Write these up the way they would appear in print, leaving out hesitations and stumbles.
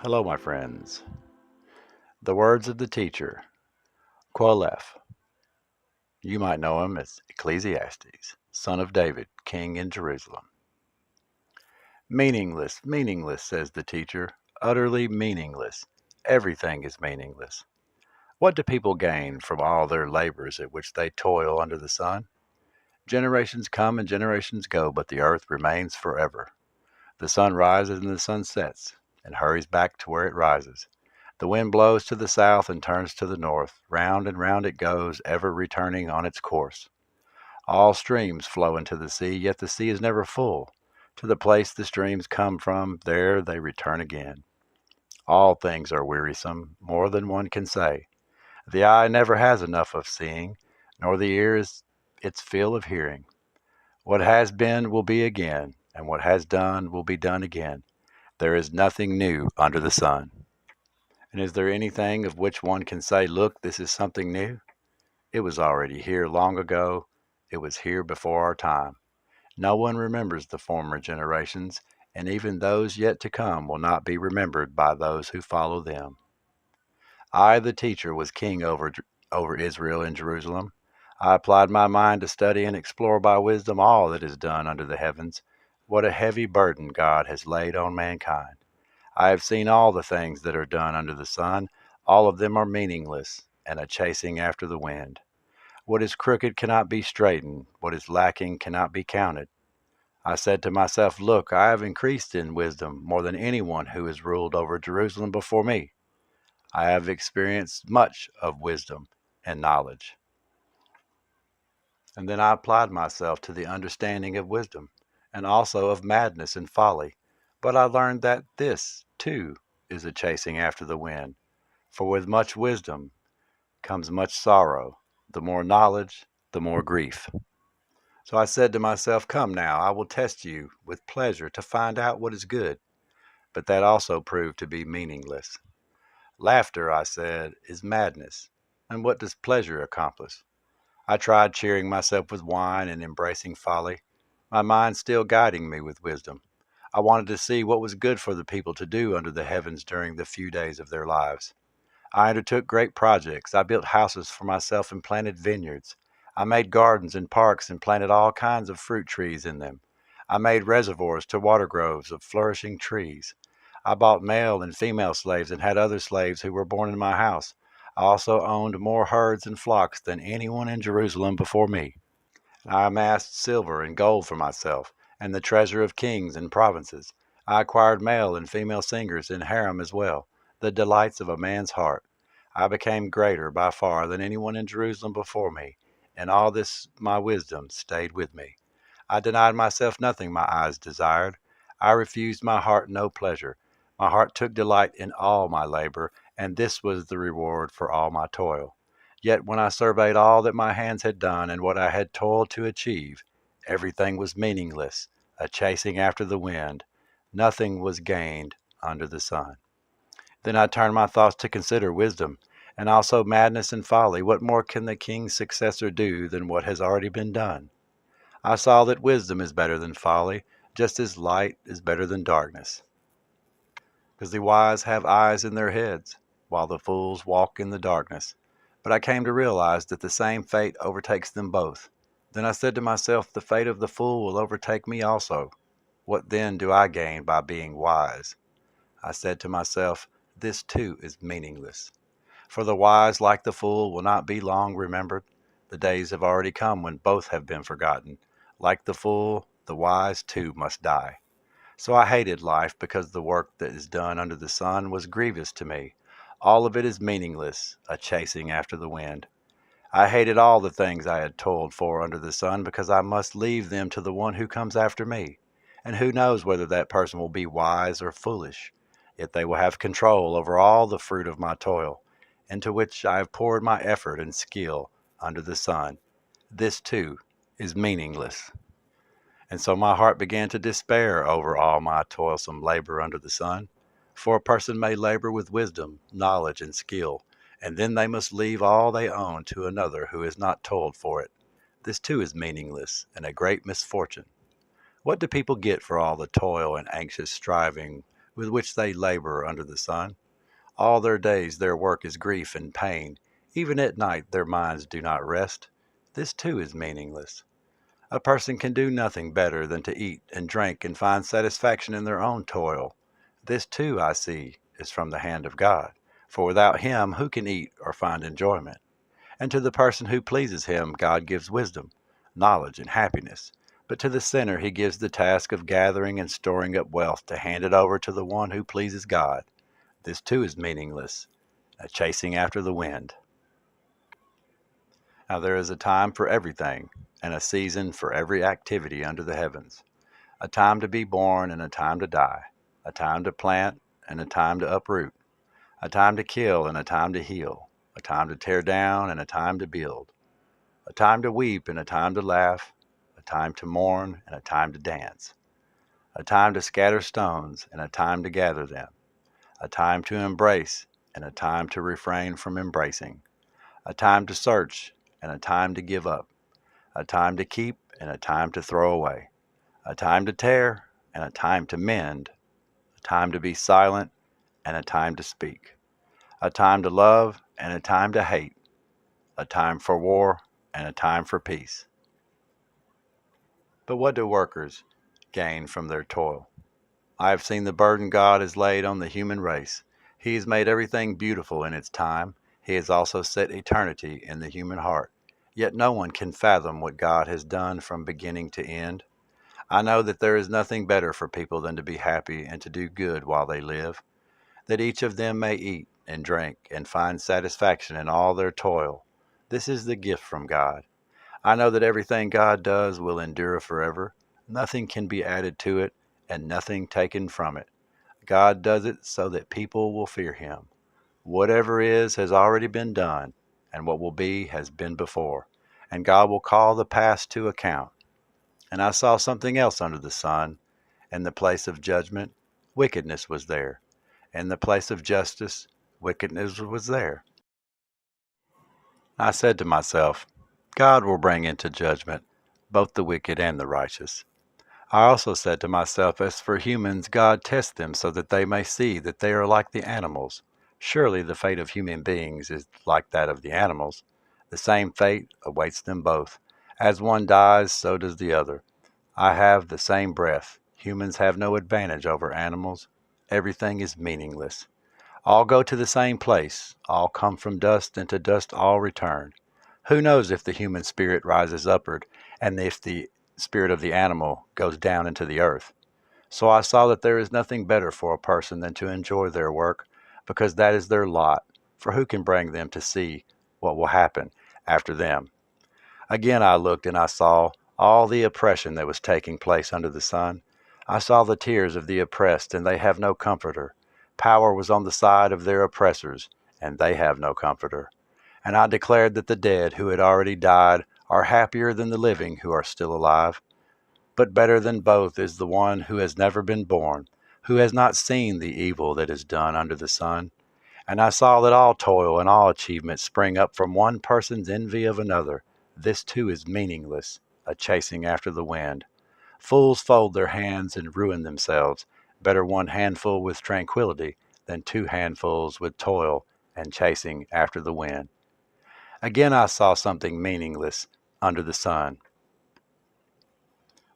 Hello, my friends. The words of the teacher, Qoheleth. You might know him as Ecclesiastes, son of David, king in Jerusalem. Meaningless, meaningless, says the teacher, utterly meaningless. Everything is meaningless. What do people gain from all their labors at which they toil under the sun? Generations come and generations go, but the earth remains forever. The sun rises and the sun sets, and hurries back to where it rises. The wind blows to the south and turns to the north. Round and round it goes, ever returning on its course. All streams flow into the sea, yet the sea is never full. To the place the streams come from, there they return again. All things are wearisome, more than one can say. The eye never has enough of seeing, nor the ear is its fill of hearing. What has been will be again, and what has done will be done again. There is nothing new under the sun. And is there anything of which one can say, look, this is something new? It was already here long ago. It was here before our time. No one remembers the former generations, and even those yet to come will not be remembered by those who follow them. I, the teacher, was king over Israel in Jerusalem. I applied my mind to study and explore by wisdom all that is done under the heavens. What a heavy burden God has laid on mankind. I have seen all the things that are done under the sun. All of them are meaningless and a chasing after the wind. What is crooked cannot be straightened. What is lacking cannot be counted. I said to myself, look, I have increased in wisdom more than anyone who has ruled over Jerusalem before me. I have experienced much of wisdom and knowledge. And then I applied myself to the understanding of wisdom and also of madness and folly. But I learned that this, too, is a chasing after the wind. For with much wisdom comes much sorrow. The more knowledge, the more grief. So I said to myself, come now, I will test you with pleasure to find out what is good. But that also proved to be meaningless. Laughter, I said, is madness. And what does pleasure accomplish? I tried cheering myself with wine and embracing folly, my mind still guiding me with wisdom. I wanted to see what was good for the people to do under the heavens during the few days of their lives. I undertook great projects. I built houses for myself and planted vineyards. I made gardens and parks and planted all kinds of fruit trees in them. I made reservoirs to water groves of flourishing trees. I bought male and female slaves and had other slaves who were born in my house. I also owned more herds and flocks than anyone in Jerusalem before me. I amassed silver and gold for myself, and the treasure of kings and provinces. I acquired male and female singers and harem as well, the delights of a man's heart. I became greater by far than anyone in Jerusalem before me, and all this my wisdom stayed with me. I denied myself nothing my eyes desired. I refused my heart no pleasure. My heart took delight in all my labor, and this was the reward for all my toil. Yet when I surveyed all that my hands had done and what I had toiled to achieve, everything was meaningless, a chasing after the wind. Nothing was gained under the sun. Then I turned my thoughts to consider wisdom, and also madness and folly. What more can the king's successor do than what has already been done? I saw that wisdom is better than folly, just as light is better than darkness. Because the wise have eyes in their heads, while the fools walk in the darkness. But I came to realize that the same fate overtakes them both. Then I said to myself, the fate of the fool will overtake me also. What then do I gain by being wise? I said to myself, this too is meaningless. For the wise, like the fool, will not be long remembered. The days have already come when both have been forgotten. Like the fool, the wise too must die. So I hated life because the work that is done under the sun was grievous to me. All of it is meaningless, a chasing after the wind. I hated all the things I had toiled for under the sun because I must leave them to the one who comes after me. And who knows whether that person will be wise or foolish? Yet they will have control over all the fruit of my toil, into which I have poured my effort and skill under the sun. This too is meaningless. And so my heart began to despair over all my toilsome labor under the sun. For a person may labor with wisdom, knowledge, and skill, and then they must leave all they own to another who has not toiled for it. This too is meaningless and a great misfortune. What do people get for all the toil and anxious striving with which they labor under the sun. All their days their work is grief and pain. Even at night their minds do not rest. This too is meaningless. A person can do nothing better than to eat and drink and find satisfaction in their own toil. This too, I see, is from the hand of God. For without him, who can eat or find enjoyment? And to the person who pleases him, God gives wisdom, knowledge, and happiness. But to the sinner, he gives the task of gathering and storing up wealth to hand it over to the one who pleases God. This too is meaningless, a chasing after the wind. Now there is a time for everything, and a season for every activity under the heavens, a time to be born and a time to die, a time to plant and a time to uproot, a time to kill and a time to heal, a time to tear down and a time to build, a time to weep and a time to laugh, a time to mourn and a time to dance, a time to scatter stones and a time to gather them, a time to embrace and a time to refrain from embracing, a time to search and a time to give up, a time to keep and a time to throw away, a time to tear and a time to mend, a time to be silent and a time to speak, a time to love and a time to hate, a time for war and a time for peace. But what do workers gain from their toil? I have seen the burden God has laid on the human race. He has made everything beautiful in its time. He has also set eternity in the human heart. Yet no one can fathom what God has done from beginning to end. I know that there is nothing better for people than to be happy and to do good while they live, that each of them may eat and drink and find satisfaction in all their toil. This is the gift from God. I know that everything God does will endure forever. Nothing can be added to it and nothing taken from it. God does it so that people will fear him. Whatever is has already been done, and what will be has been before, and God will call the past to account. And I saw something else under the sun. In the place of judgment, wickedness was there. In the place of justice, wickedness was there. I said to myself, God will bring into judgment both the wicked and the righteous. I also said to myself, as for humans, God tests them so that they may see that they are like the animals. Surely the fate of human beings is like that of the animals. The same fate awaits them both. As one dies, so does the other. I have the same breath. Humans have no advantage over animals. Everything is meaningless. All go to the same place. All come from dust, and to dust all return. Who knows if the human spirit rises upward, and if the spirit of the animal goes down into the earth? So I saw that there is nothing better for a person than to enjoy their work, because that is their lot. For who can bring them to see what will happen after them? Again I looked, and I saw all the oppression that was taking place under the sun. I saw the tears of the oppressed, and they have no comforter. Power was on the side of their oppressors, and they have no comforter. And I declared that the dead who had already died are happier than the living who are still alive. But better than both is the one who has never been born, who has not seen the evil that is done under the sun. And I saw that all toil and all achievement spring up from one person's envy of another. This too is meaningless, a chasing after the wind. Fools fold their hands and ruin themselves. Better one handful with tranquility than two handfuls with toil and chasing after the wind. Again I saw something meaningless under the sun.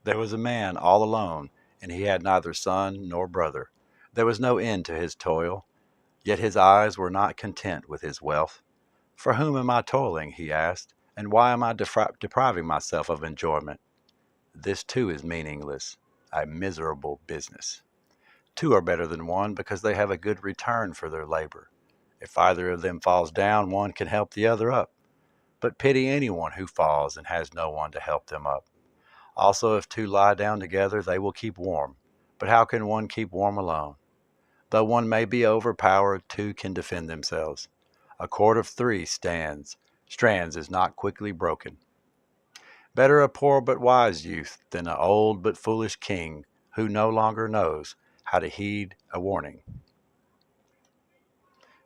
There was a man all alone, and he had neither son nor brother. There was no end to his toil, yet his eyes were not content with his wealth. For whom am I toiling, he asked, and why am I depriving myself of enjoyment? This too is meaningless, a miserable business. Two are better than one because they have a good return for their labor. If either of them falls down, one can help the other up. But pity anyone who falls and has no one to help them up. Also, if two lie down together, they will keep warm. But how can one keep warm alone? Though one may be overpowered, two can defend themselves. A cord of three strands is not quickly broken. Better a poor but wise youth than an old but foolish king who no longer knows how to heed a warning.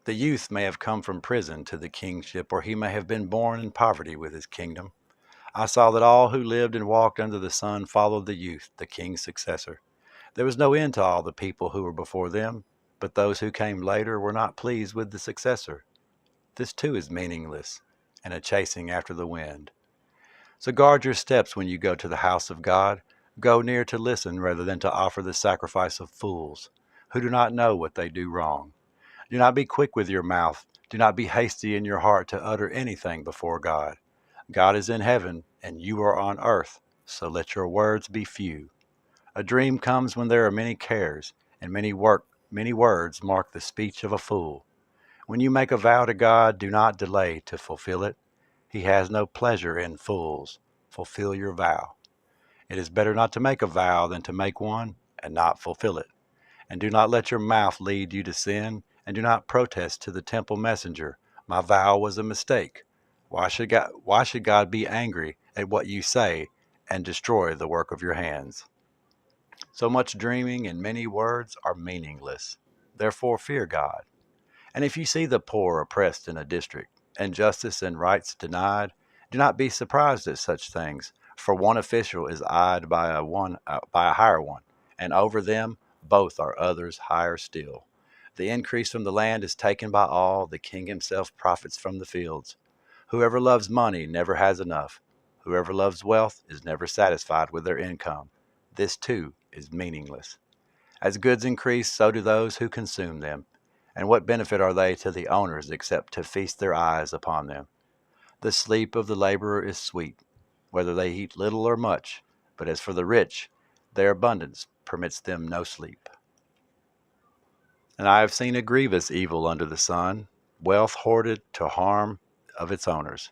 The youth may have come from prison to the kingship, or he may have been born in poverty with his kingdom. I saw that all who lived and walked under the sun followed the youth, the king's successor. There was no end to all the people who were before them, but those who came later were not pleased with the successor. This too is meaningless, and a chasing after the wind. So guard your steps when you go to the house of God. Go near to listen rather than to offer the sacrifice of fools, who do not know what they do wrong. Do not be quick with your mouth. Do not be hasty in your heart to utter anything before God. God is in heaven, and you are on earth, so let your words be few. A dream comes when there are many cares, and many words mark the speech of a fool. When you make a vow to God, do not delay to fulfill it. He has no pleasure in fools. Fulfill your vow. It is better not to make a vow than to make one and not fulfill it. And do not let your mouth lead you to sin, and do not protest to the temple messenger, my vow was a mistake. Why should God be angry at what you say and destroy the work of your hands? So much dreaming and many words are meaningless. Therefore fear God. And if you see the poor oppressed in a district, and justice and rights denied, do not be surprised at such things, for one official is eyed by a higher one, and over them both are others higher still. The increase from the land is taken by all, the king himself profits from the fields. Whoever loves money never has enough. Whoever loves wealth is never satisfied with their income. This too is meaningless. As goods increase, so do those who consume them. And what benefit are they to the owners except to feast their eyes upon them? The sleep of the laborer is sweet, whether they eat little or much, but as for the rich, their abundance permits them no sleep. And I have seen a grievous evil under the sun, wealth hoarded to harm of its owners,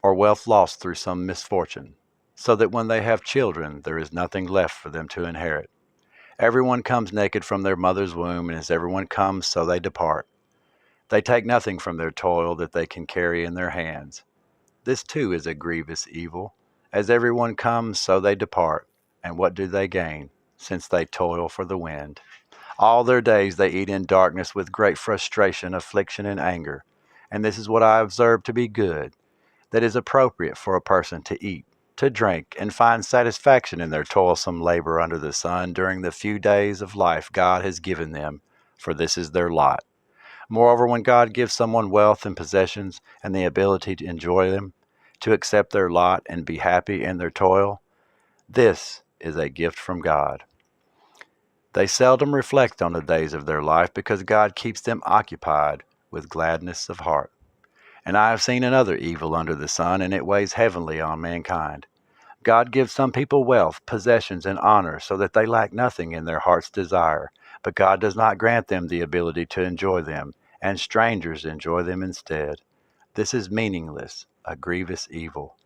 or wealth lost through some misfortune, so that when they have children there is nothing left for them to inherit. Everyone comes naked from their mother's womb, and as everyone comes, so they depart. They take nothing from their toil that they can carry in their hands. This too is a grievous evil. As everyone comes, so they depart. And what do they gain, since they toil for the wind? All their days they eat in darkness with great frustration, affliction, and anger. And this is what I observe to be good, that is appropriate for a person to eat, to drink, and find satisfaction in their toilsome labor under the sun during the few days of life God has given them, for this is their lot. Moreover, when God gives someone wealth and possessions and the ability to enjoy them, to accept their lot and be happy in their toil, this is a gift from God. They seldom reflect on the days of their life because God keeps them occupied with gladness of heart. And I have seen another evil under the sun, and it weighs heavily on mankind. God gives some people wealth, possessions, and honor so that they lack nothing in their heart's desire, but God does not grant them the ability to enjoy them, and strangers enjoy them instead. This is meaningless, a grievous evil.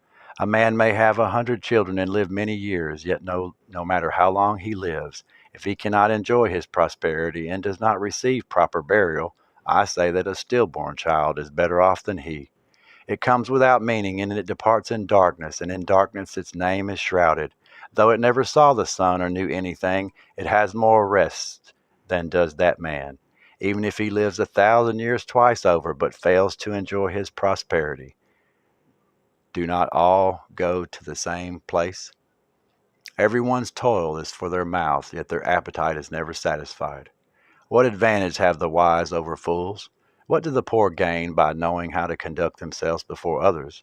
A man may have 100 children and live many years, yet no matter how long he lives, if he cannot enjoy his prosperity and does not receive proper burial, I say that a stillborn child is better off than he. It comes without meaning, and it departs in darkness, and in darkness its name is shrouded. Though it never saw the sun or knew anything, it has more rest than does that man, even if he lives 1,000 years twice over, but fails to enjoy his prosperity. Do not all go to the same place? Everyone's toil is for their mouth, yet their appetite is never satisfied. What advantage have the wise over fools? What do the poor gain by knowing how to conduct themselves before others?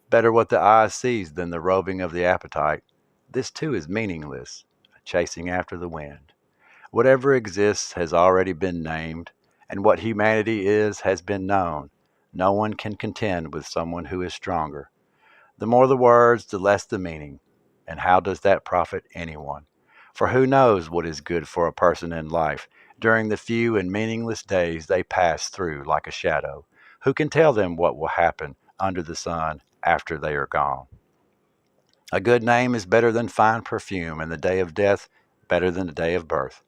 Better what the eye sees than the roving of the appetite. This too is meaningless, chasing after the wind. Whatever exists has already been named, and what humanity is has been known. No one can contend with someone who is stronger. The more the words, the less the meaning. And how does that profit anyone? For who knows what is good for a person in life during the few and meaningless days they pass through like a shadow? Who can tell them what will happen under the sun after they are gone? A good name is better than fine perfume, and the day of death better than the day of birth.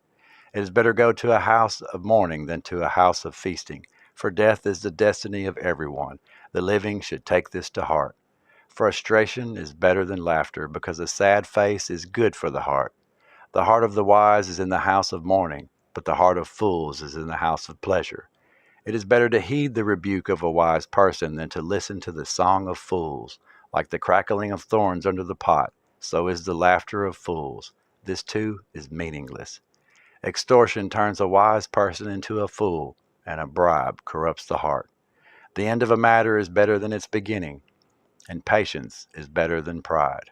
It is better go to a house of mourning than to a house of feasting, for death is the destiny of everyone. The living should take this to heart. Frustration is better than laughter, because a sad face is good for the heart. The heart of the wise is in the house of mourning, but the heart of fools is in the house of pleasure. It is better to heed the rebuke of a wise person than to listen to the song of fools. Like the crackling of thorns under the pot, so is the laughter of fools. this too is meaningless. Extortion turns a wise person into a fool, and a bribe corrupts the heart. The end of a matter is better than its beginning, and patience is better than pride.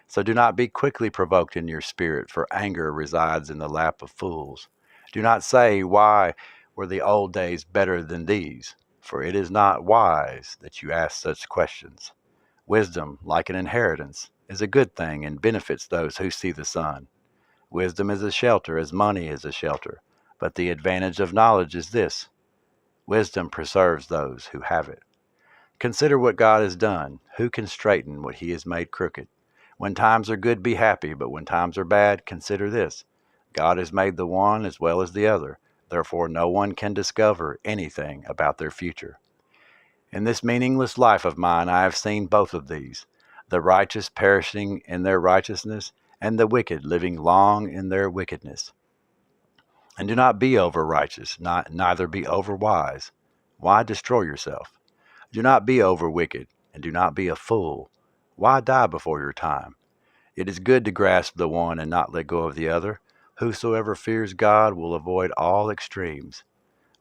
So do not be quickly provoked in your spirit, for anger resides in the lap of fools. Do not say, "Why were the old days better than these?" For it is not wise that you ask such questions. Wisdom, like an inheritance, is a good thing and benefits those who see the sun. Wisdom is a shelter as money is a shelter, but the advantage of knowledge is this: wisdom preserves those who have it. Consider what God has done. Who can straighten what he has made crooked? When times are good, be happy, but when times are bad, consider this: God has made the one as well as the other. Therefore, no one can discover anything about their future. In this meaningless life of mine, I have seen both of these: the righteous perishing in their righteousness, and the wicked living long in their wickedness. And do not be over righteous, neither be over wise. Why destroy yourself? Do not be over wicked, and do not be a fool. Why die before your time? It is good to grasp the one and not let go of the other. Whosoever fears God will avoid all extremes.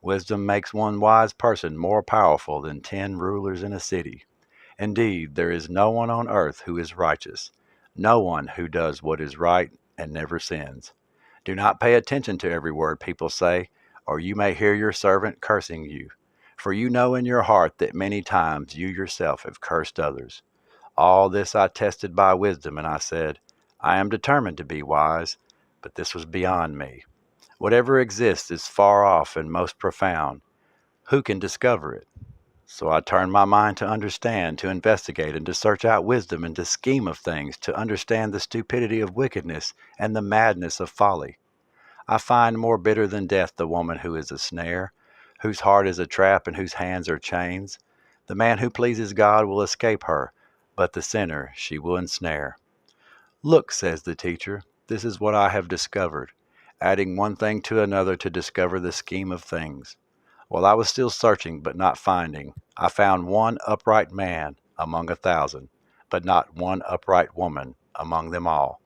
Wisdom makes one wise person more powerful than 10 rulers in a city. Indeed, there is no one on earth who is righteous, no one who does what is right and never sins. Do not pay attention to every word people say, or you may hear your servant cursing you. For you know in your heart that many times you yourself have cursed others. All this I tested by wisdom, and I said, I am determined to be wise, but this was beyond me. Whatever exists is far off and most profound. Who can discover it? So I turned my mind to understand, to investigate, and to search out wisdom and the scheme of things, to understand the stupidity of wickedness and the madness of folly. I find more bitter than death the woman who is a snare, whose heart is a trap, and whose hands are chains. The man who pleases God will escape her, but the sinner she will ensnare. Look, says the teacher, this is what I have discovered, adding one thing to another to discover the scheme of things. While I was still searching but not finding, I found one upright man among 1,000, but not one upright woman among them all.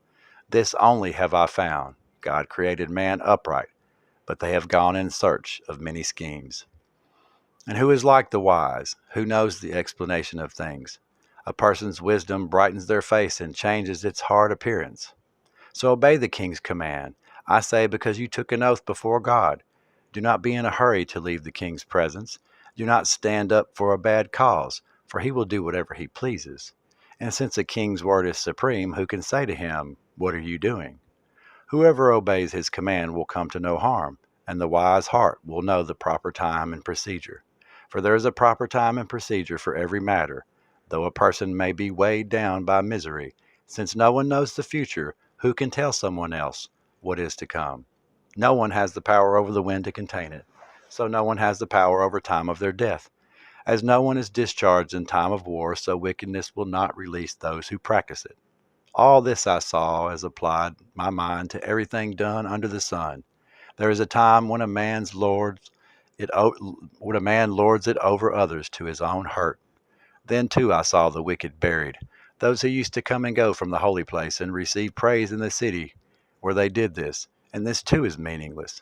This only have I found: God created man upright, but they have gone in search of many schemes. And who is like the wise, who knows the explanation of things? A person's wisdom brightens their face and changes its hard appearance. So obey the king's command, I say, because you took an oath before God. Do not be in a hurry to leave the king's presence. Do not stand up for a bad cause, for he will do whatever he pleases. And since a king's word is supreme, who can say to him, "What are you doing?" Whoever obeys his command will come to no harm, and the wise heart will know the proper time and procedure. For there is a proper time and procedure for every matter, though a person may be weighed down by misery. Since no one knows the future, who can tell someone else what is to come? No one has the power over the wind to contain it, so no one has the power over time of their death. As no one is discharged in time of war, so wickedness will not release those who practice it. All this I saw as applied my mind to everything done under the sun. There is a time when a man lords it over others to his own hurt. Then too I saw the wicked buried, those who used to come and go from the holy place and receive praise in the city where they did this, and this too is meaningless.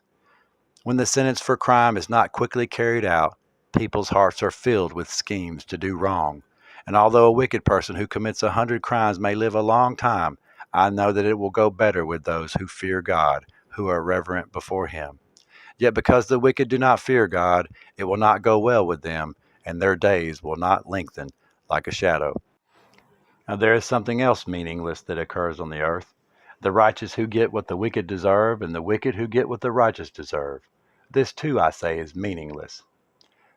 When the sentence for crime is not quickly carried out, people's hearts are filled with schemes to do wrong. And although a wicked person who commits 100 crimes may live a long time, I know that it will go better with those who fear God, who are reverent before him. Yet because the wicked do not fear God, it will not go well with them, and their days will not lengthen like a shadow. Now there is something else meaningless that occurs on the earth: the righteous who get what the wicked deserve, and the wicked who get what the righteous deserve. This too, I say, is meaningless.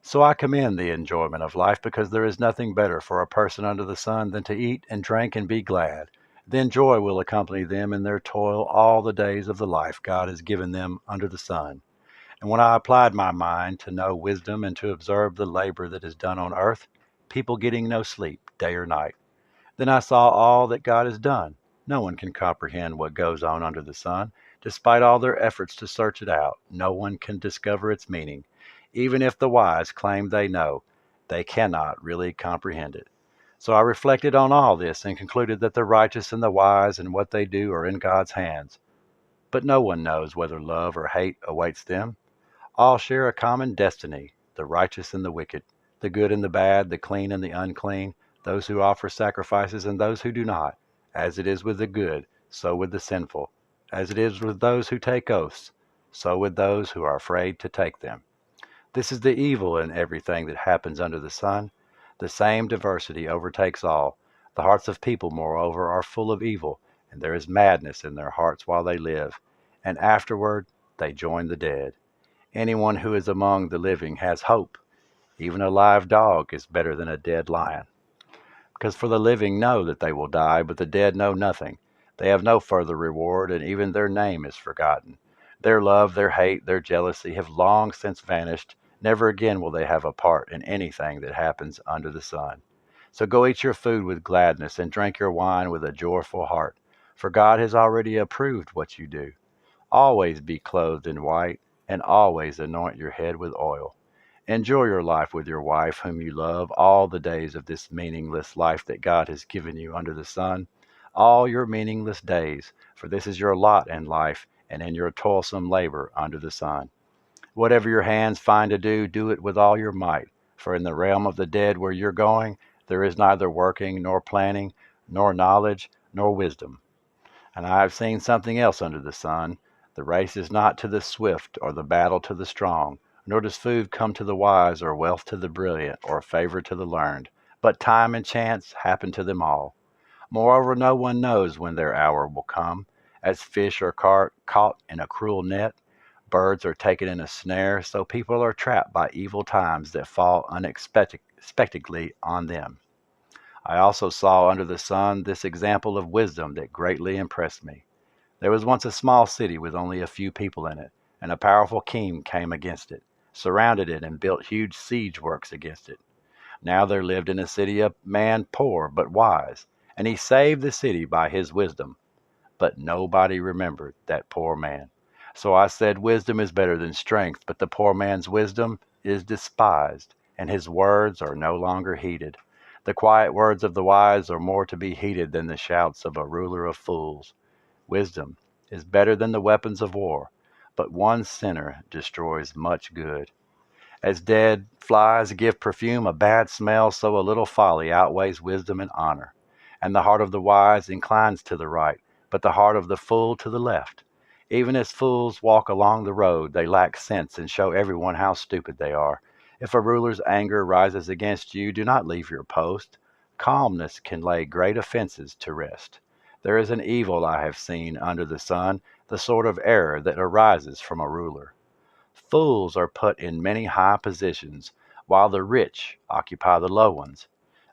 So I commend the enjoyment of life, because there is nothing better for a person under the sun than to eat and drink and be glad. Then joy will accompany them in their toil all the days of the life God has given them under the sun. And when I applied my mind to know wisdom and to observe the labor that is done on earth, people getting no sleep day or night, then I saw all that God has done. No one can comprehend what goes on under the sun. Despite all their efforts to search it out, no one can discover its meaning. Even if the wise claim they know, they cannot really comprehend it. So I reflected on all this and concluded that the righteous and the wise and what they do are in God's hands. but no one knows whether love or hate awaits them. All share a common destiny, the righteous and the wicked, the good and the bad, the clean and the unclean, those who offer sacrifices and those who do not. As it is with the good, so with the sinful. As it is with those who take oaths, so with those who are afraid to take them. This is the evil in everything that happens under the sun. The same diversity overtakes all. The hearts of people, moreover, are full of evil, and there is madness in their hearts while they live, and afterward they join the dead. Anyone who is among the living has hope. Even a live dog is better than a dead lion. Because for the living know that they will die, but the dead know nothing. They have no further reward, and even their name is forgotten. Their love, their hate, their jealousy have long since vanished. Never again will they have a part in anything that happens under the sun. So go eat your food with gladness and drink your wine with a joyful heart, for God has already approved what you do. Always be clothed in white, and always anoint your head with oil. Enjoy your life with your wife, whom you love, all the days of this meaningless life that God has given you under the sun. All your meaningless days, for this is your lot in life and in your toilsome labor under the sun. Whatever your hands find to do, do it with all your might, for in the realm of the dead where you're going, there is neither working, nor planning, nor knowledge, nor wisdom. And I have seen something else under the sun. The race is not to the swift, or the battle to the strong, nor does food come to the wise, or wealth to the brilliant, or favor to the learned. But time and chance happen to them all. Moreover, no one knows when their hour will come. As fish are caught in a cruel net, birds are taken in a snare, so people are trapped by evil times that fall unexpectedly on them. I also saw under the sun this example of wisdom that greatly impressed me. There was once a small city with only a few people in it, and a powerful king came against it, surrounded it, and built huge siege works against it. Now there lived in the city a man poor but wise, and he saved the city by his wisdom. But nobody remembered that poor man. So I said, wisdom is better than strength, but the poor man's wisdom is despised, and his words are no longer heeded. The quiet words of the wise are more to be heeded than the shouts of a ruler of fools. Wisdom is better than the weapons of war, but one sinner destroys much good. As dead flies give perfume a bad smell, so a little folly outweighs wisdom and honor. And the heart of the wise inclines to the right, but the heart of the fool to the left. Even as fools walk along the road, they lack sense and show everyone how stupid they are. If a ruler's anger rises against you, do not leave your post. Calmness can lay great offenses to rest. There is an evil I have seen under the sun, the sort of error that arises from a ruler. Fools are put in many high positions, while the rich occupy the low ones.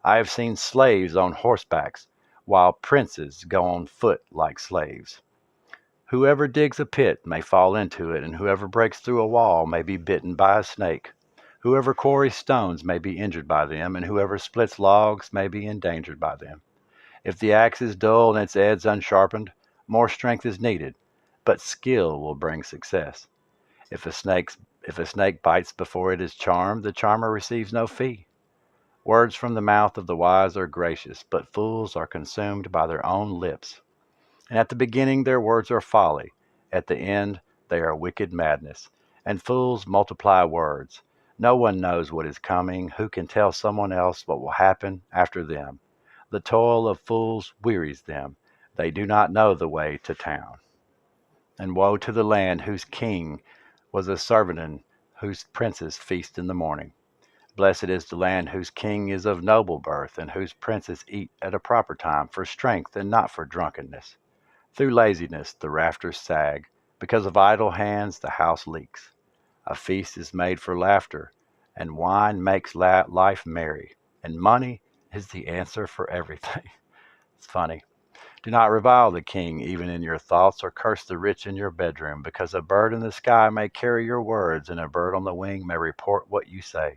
I have seen slaves on horsebacks, while princes go on foot like slaves. Whoever digs a pit may fall into it, and whoever breaks through a wall may be bitten by a snake. Whoever quarries stones may be injured by them, and whoever splits logs may be endangered by them. If the axe is dull and its edge unsharpened, more strength is needed, but skill will bring success. If a snake bites before it is charmed, the charmer receives no fee. Words from the mouth of the wise are gracious, but fools are consumed by their own lips. And at the beginning their words are folly, at the end they are wicked madness. And fools multiply words. No one knows what is coming, who can tell someone else what will happen after them. The toil of fools wearies them. They do not know the way to town. And woe to the land whose king was a servant and whose princes feast in the morning. Blessed is the land whose king is of noble birth, and whose princes eat at a proper time for strength and not for drunkenness. Through laziness the rafters sag, because of idle hands the house leaks. A feast is made for laughter, and wine makes life merry, and money is the answer for everything. It's funny. Do not revile the king even in your thoughts, or curse the rich in your bedroom, because a bird in the sky may carry your words, and a bird on the wing may report what you say.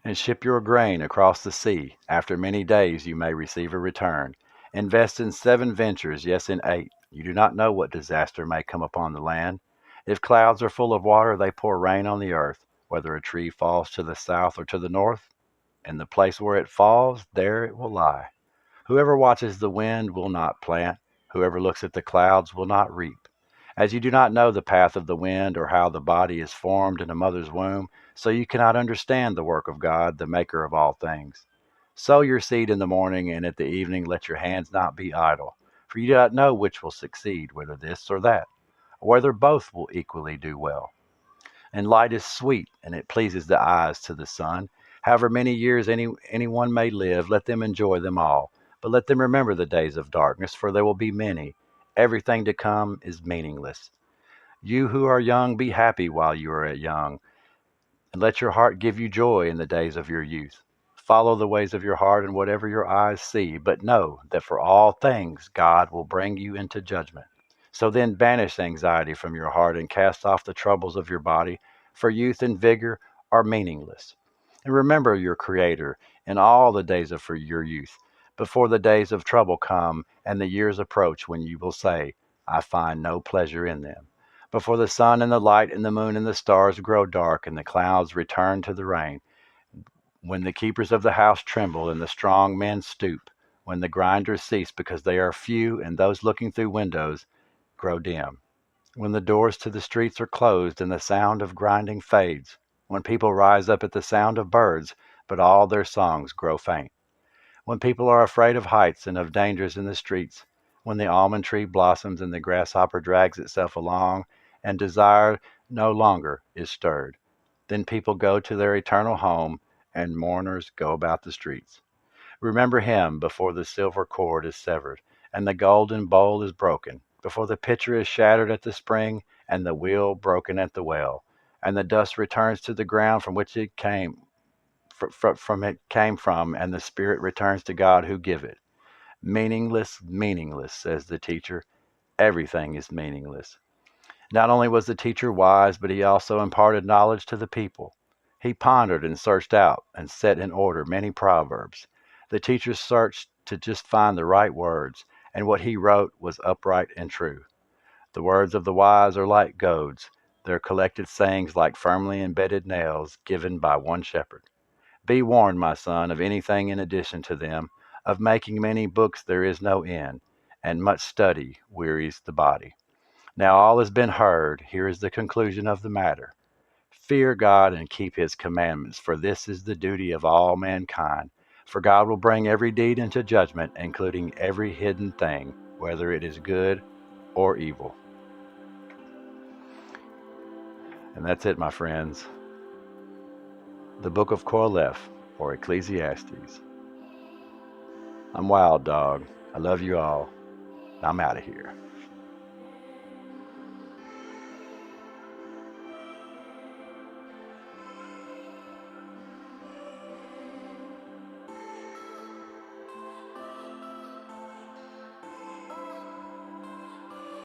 And ship your grain across the sea. After many days you may receive a return. Invest in 7 ventures, yes, in 8. You do not know what disaster may come upon the land. If clouds are full of water, they pour rain on the earth. Whether a tree falls to the south or to the north, in the place where it falls, there it will lie. Whoever watches the wind will not plant. Whoever looks at the clouds will not reap. As you do not know the path of the wind or how the body is formed in a mother's womb, so you cannot understand the work of God, the maker of all things. Sow your seed in the morning, and at the evening let your hands not be idle. For you do not know which will succeed, whether this or that, or whether both will equally do well. And light is sweet, and it pleases the eyes to the sun. However many years anyone may live, let them enjoy them all. But let them remember the days of darkness, for there will be many. Everything to come is meaningless. You who are young, be happy while you are young, and let your heart give you joy in the days of your youth. Follow the ways of your heart and whatever your eyes see, but know that for all things God will bring you into judgment. So then banish anxiety from your heart and cast off the troubles of your body, for youth and vigor are meaningless. And remember your Creator in all the days of your youth, before the days of trouble come and the years approach when you will say, I find no pleasure in them. Before the sun and the light and the moon and the stars grow dark and the clouds return to the rain, when the keepers of the house tremble and the strong men stoop, when the grinders cease because they are few and those looking through windows grow dim, when the doors to the streets are closed and the sound of grinding fades, when people rise up at the sound of birds, but all their songs grow faint, when people are afraid of heights and of dangers in the streets, when the almond tree blossoms and the grasshopper drags itself along, and desire no longer is stirred. Then people go to their eternal home, and mourners go about the streets. Remember him before the silver cord is severed, and the golden bowl is broken, before the pitcher is shattered at the spring, and the wheel broken at the well, and the dust returns to the ground from which it came, from, and the spirit returns to God who give it. Meaningless, meaningless, says the teacher. Everything is meaningless. Not only was the teacher wise, but he also imparted knowledge to the people. He pondered and searched out and set in order many proverbs. The teacher searched to just find the right words, and what he wrote was upright and true. The words of the wise are like goads, their collected sayings like firmly embedded nails given by one shepherd. Be warned, my son, of anything in addition to them. Of making many books there is no end, and much study wearies the body. Now all has been heard. Here is the conclusion of the matter. Fear God and keep his commandments, for this is the duty of all mankind. For God will bring every deed into judgment, including every hidden thing, whether it is good or evil. And that's it, my friends. The Book of Qoheleth, or Ecclesiastes. I'm Wild Dog. I love you all. I'm out of here.